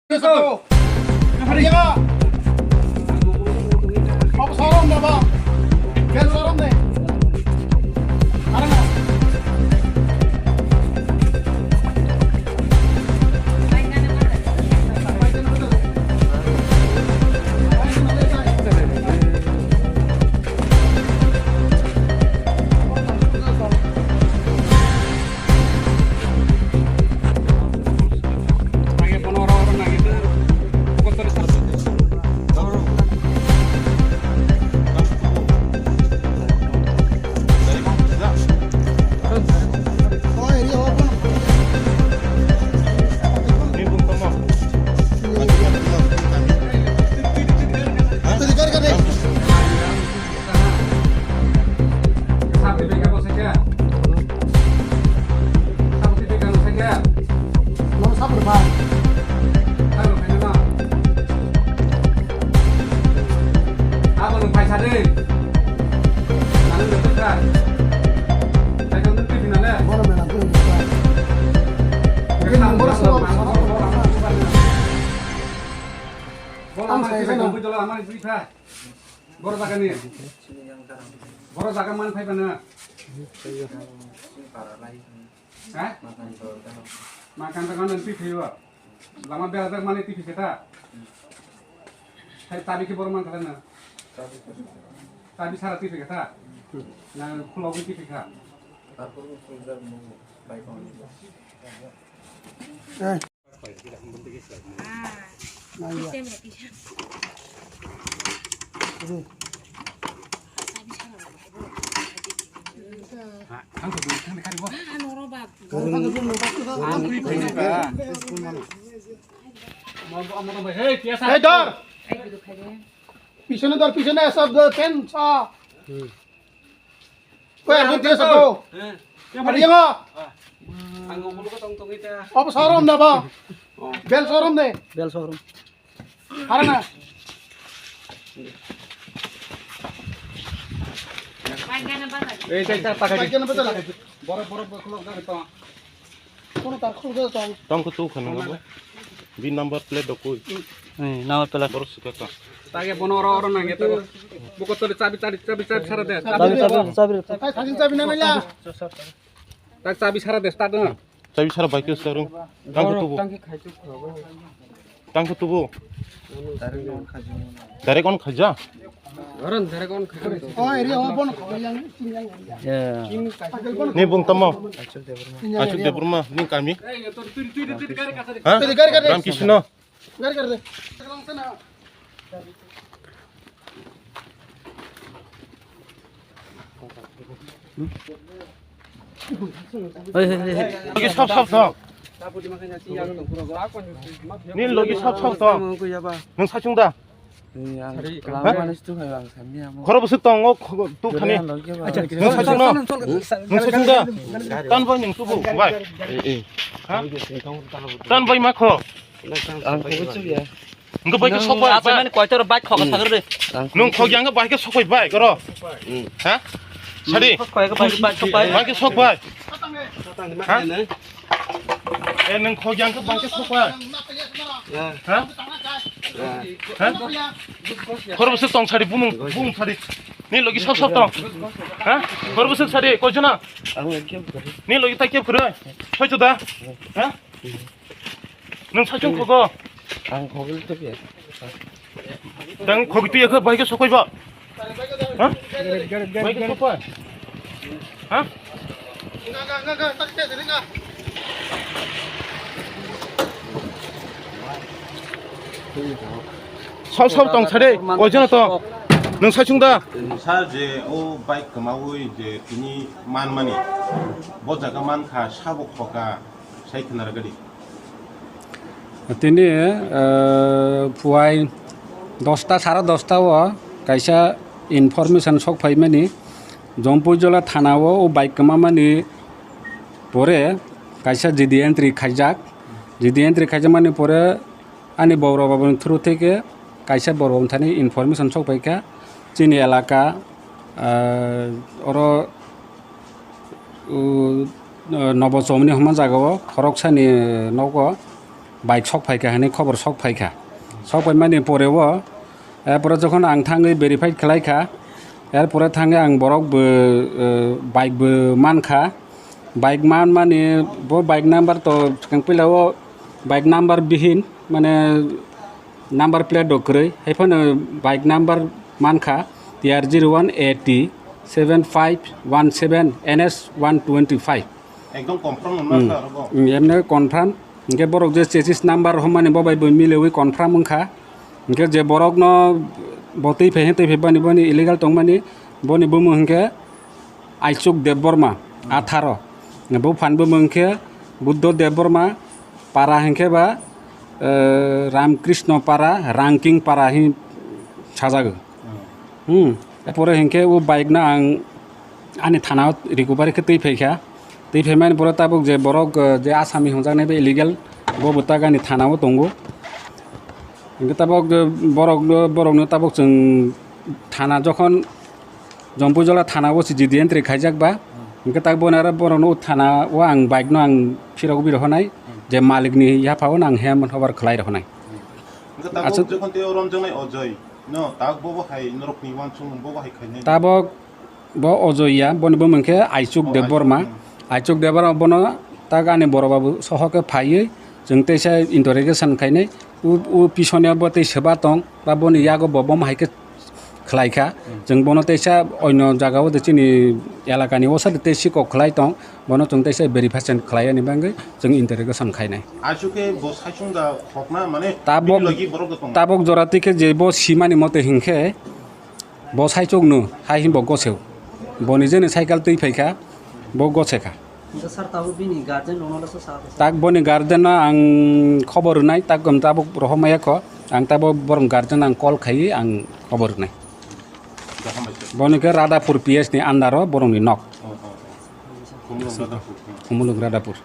Satu. Hari ka. Apa sorom na ba? Gel sorom ne? Ara na. Boro jaga nih, boro jaga mana fai bana? Makan tekan nanti view, lama biar tak mana TV kita. Saya tabi ke boro mana kana? Tabi sarat TV kita. Nah, pulau TV kita. Hey dor, পিছনে দর পিছনে সব pen ছ কই আর দিয়ে সব hari nga ang ngulo ko tong ita apa sorom na ba bel sorom ne bel sorom ara na এই চাইটা টাকা দিয়ে না বদলা বড় বড় বকলক না তো কোন তার খুব দাও তং কো তো খানো না বি নাম্বার প্লেট দকো নাম্বার প্লেট বড় সুকা তাকে বনরা অর না গেতো বকতলে চাবি সারা দে চাবি খাজিন চাবি না নাইলা তাক চাবি সারা দে স্টার্ট না চাবি সারা বাইকে স্টারং টাঙ্ক তুবো দারে কোন খাজা Orang dari kon khari. Oh, iri opon yang ni bung tamo. Acuk de burma ni kami. Ha? Ram Krishna. Gar gar de. Logi sab sab. Ni logi sab sab. Nang sachungda. 걸어 보실 동 또 타네. 너 사진나. 너 사진다. 딴 번ning tubo. Why? 딴 번이 마커. 안 보고 쪽이야. 이거 바이크 속 봐. 앞에만 꼴처럼 바이크 거가 사그래. 너 거기 안 가 바이크 속 봐. 걸어. 하? 사리. 바이크 속 봐. 하? 에, 너 거기 안 가 바이크 속 봐. 하? 걸어보실 동 차리 부뭉 차리 니 여기 섭섭 동 하? 걸어보실 차리 꺼주나 니 여기 딱 껴 그래 쳐주다 하? 너 사준 그거 안 거기 또야 당 거기 또야 그 바이크 섞어 봐 하? 바이크 섞어 하? 가 딱 떼 되는가 섭섭 동 차례 어제나 또 능 사충다 사제 오 바이크 마고 이제 비니 만만이 보자가 만카 샤복호가 사이트나라거리 তিনি পুৱাই 10টা 10:30 কাইসা information সক ফাইমানি জম্পুজলা থানাও ও bike মামানি পরে কাইসা GD entry খাইজাক পরে आनी बौर बाबन through থেকে কাইসা বড় থানি ইনফরমেশন সক পাইকা চিনি এলাকা और नव चौमनी हमा जागाव खरकसानी नौको বাইক শক ফাইকা হানি খবর শক ফাইকা শক ফাই মানে পরেও এরপরে যখন আং থাঙে ভেরিফাইড খালাইখা এরপরে থাঙে আং বরকবো বাইকবো মানখা বাইক মান মানে বাইক নাম্বার তো পেলাও বাইক নাম্বার বিহীন মানে নাম্বার প্লেট ডক্रै হাইফাनो বাইক নাম্বার মানখা TR01AT 7517 NS 125 একদম কনফার্ম নমা আরবো এমনি কনফার্ম ইনকে বরক যে চেসিস নাম্বার হমানে ববাই বই মিলেওই কনফার্ম ওংখা ইনকে যে বরক ন বতেই ফেহে তৈ ফেবানি বনি ইলিগাল টংমানি বনি বুমু ইনকে আইচুক দেববর্মা 18 বউ ফানবো মংखे বুদ্ধ দেববর্মা পারা হেंखे বা রামকৃষ্ণ পারা রাঙ্কিং পারা হি সাজাগো এরপরে হেंखे ও বাইক না আং আনি থানাও রিকভারি কে তৈ ফেখা তৈ ফেমানি পরে তাবক যে বরক যে আসামি হংজাকনাय बे इलिगेल बबता गानि थानाव दंगो इनके ताबक बरकनो ताबक जों थाना जखन जम्पुजला थानाव जिदि एन्ट्रि खायजाकबा इनके ताक बनारा बरकनो थानाव आं बाइकनो आं फिराव बिरहनाय जे मालिकनि याफाव आं हेम हबार खलाय रहनाय আচ্ছা যখন তে রমজানাই অজয় ন তাক ববো হাই নরকনি ওয়ানসুং ববো হাই খাইনে ताबक ब अजया बनबो मोनखे आइचुक देबबर्मा आइचुक देबबर्मा बनो ता गानि बरबाबो सहके फायै जों तेसा इन्टारोगेसन खायनाय उ पिसनिया बते सेबा दं बा बनि यागो बबम हायके खलायखा जों बनो तेसा अन्य जागाव देचिनि एलाकानि ओसा तेसि को खलाय दं बनो जों तेसा भेरिफिकेसन खलायनि बांगै जों इन्टारोगेसन खायनाय আজকে বসাইছুংগা হকনা মানে ताबक লগি বরক দং ताबक जरातिके जे ब सिमानि मते हिंखे ब साइचुकनो हाय हिंब गसेव बनि जेने साइकेल तै फैखा ब गसेखा सर ताबो बिनि गार्जेन नङालासो साबो ताक बनि गार्जेन आं खबर होनाय ताक गम ताबक रहमाया ख आं ताबो बरम गार्जेन आं कल खायो आं खबर होनाय बनिके रादापुर PS नि आन्दार बरमनि नक কুমুলং দাদা हुमुलुग रादापुर